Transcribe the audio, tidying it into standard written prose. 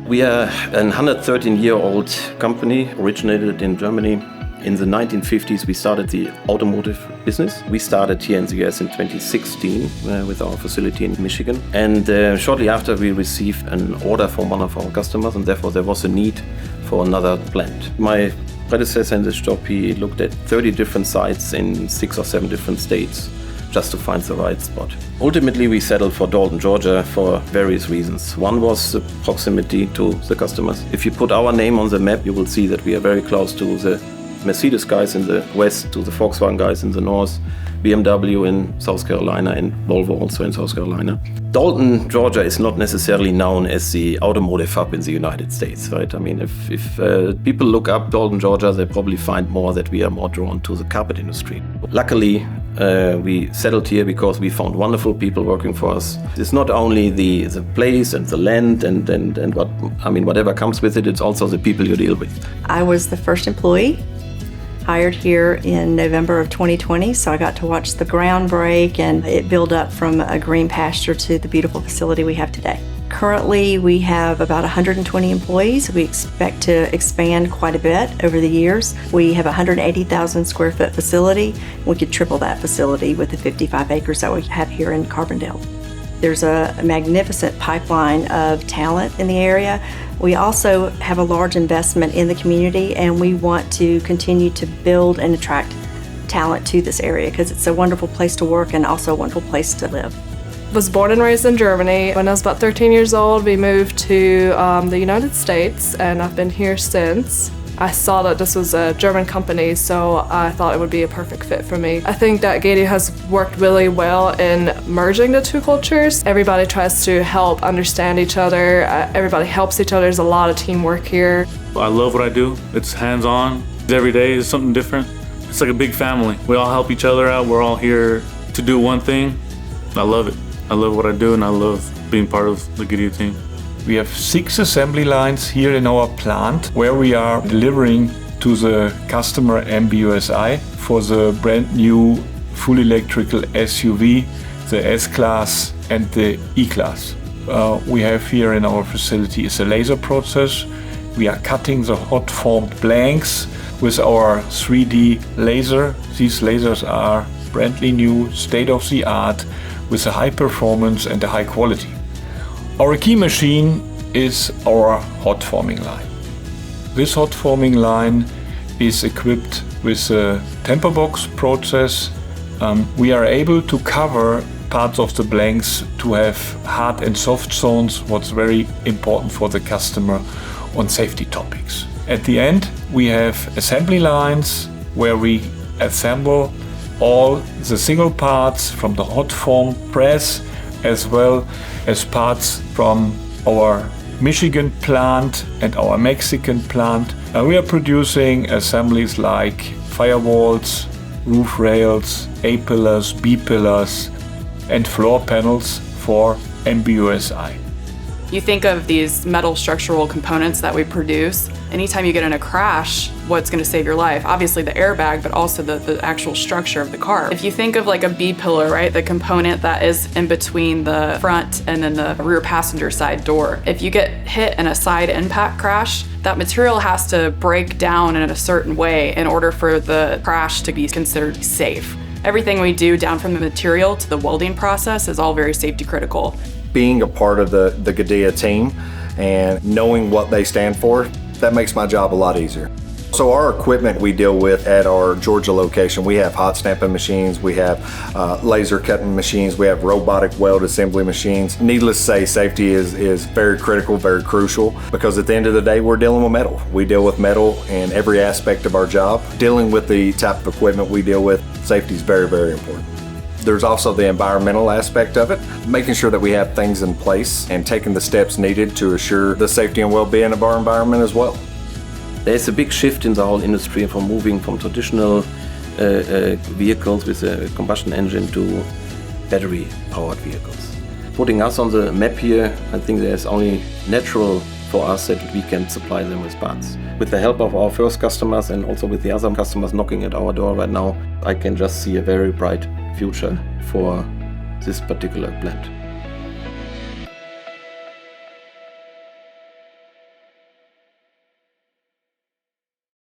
We are a 113-year-old company, originated in Germany. In the 1950s, we started the automotive business. We started here in the US in 2016 with our facility in Michigan. And shortly after, we received an order from one of our customers, and therefore there was a need for another plant. My predecessor in this job, he looked at 30 different sites in 6 or 7 different states just to find the right spot. Ultimately, we settled for Dalton, Georgia for various reasons. One was the proximity to the customers. If you put our name on the map, you will see that we are very close to the Mercedes guys in the west, to the Volkswagen guys in the north, BMW in South Carolina, and Volvo also in South Carolina. Dalton, Georgia is not necessarily known as the automotive hub in the United States, right? I mean, if people look up Dalton, Georgia, they probably find more that we are more drawn to the carpet industry. Luckily, we settled here because we found wonderful people working for us. It's not only the place and the land and whatever comes with it, it's also the people you deal with. I was the first employee hired here in November of 2020, so I got to watch the ground break and it build up from a green pasture to the beautiful facility we have today. Currently, we have about 120 employees. We expect to expand quite a bit over the years. We have a 180,000 square foot facility. We could triple that facility with the 55 acres that we have here in Carbondale. There's a magnificent pipeline of talent in the area. We also have a large investment in the community, and we want to continue to build and attract talent to this area because it's a wonderful place to work and also a wonderful place to live. Was born and raised in Germany. When I was about 13 years old, we moved to the United States, and I've been here since. I saw that this was a German company, so I thought it would be a perfect fit for me. I think that GEDIA has worked really well in merging the two cultures. Everybody tries to help understand each other. Everybody helps each other. There's a lot of teamwork here. I love what I do. It's hands-on. Every day is something different. It's like a big family. We all help each other out. We're all here to do one thing. I love it. I love what I do, and I love being part of the GEDIA team. We have 6 assembly lines here in our plant where we are delivering to the customer MBUSI for the brand new full electrical SUV, the S-Class and the E-Class. We have here in our facility is a laser process. We are cutting the hot formed blanks with our 3D laser. These lasers are brandly new, state-of-the-art, with a high performance and a high quality. Our key machine is our hot forming line. This hot forming line is equipped with a temper box process. We are able to cover parts of the blanks to have hard and soft zones, what's very important for the customer on safety topics. At the end, we have assembly lines where we assemble all the single parts from the hot form press, as well as parts from our Michigan plant and our Mexican plant. We are producing assemblies like firewalls, roof rails, A-pillars, B-pillars, and floor panels for MBUSI. You think of these metal structural components that we produce. Anytime you get in a crash, what's going to save your life? Obviously the airbag, but also the actual structure of the car. If you think of like a B-pillar, right? The component that is in between the front and then the rear passenger side door. If you get hit in a side impact crash, that material has to break down in a certain way in order for the crash to be considered safe. Everything we do down from the material to the welding process is all very safety critical. Being a part of the GEDIA team and knowing what they stand for, that makes my job a lot easier. So our equipment we deal with at our Georgia location, we have hot stamping machines, we have laser cutting machines, we have robotic weld assembly machines. Needless to say, safety is very critical, very crucial, because at the end of the day, we're dealing with metal. We deal with metal in every aspect of our job. Dealing with the type of equipment we deal with, safety is very, very important. There's also the environmental aspect of it, making sure that we have things in place and taking the steps needed to assure the safety and well-being of our environment as well. There's a big shift in the whole industry from moving from traditional vehicles with a combustion engine to battery-powered vehicles. Putting us on the map here, I think there's only natural for us that we can supply them with parts. With the help of our first customers and also with the other customers knocking at our door right now, I can just see a very bright future for this particular plant.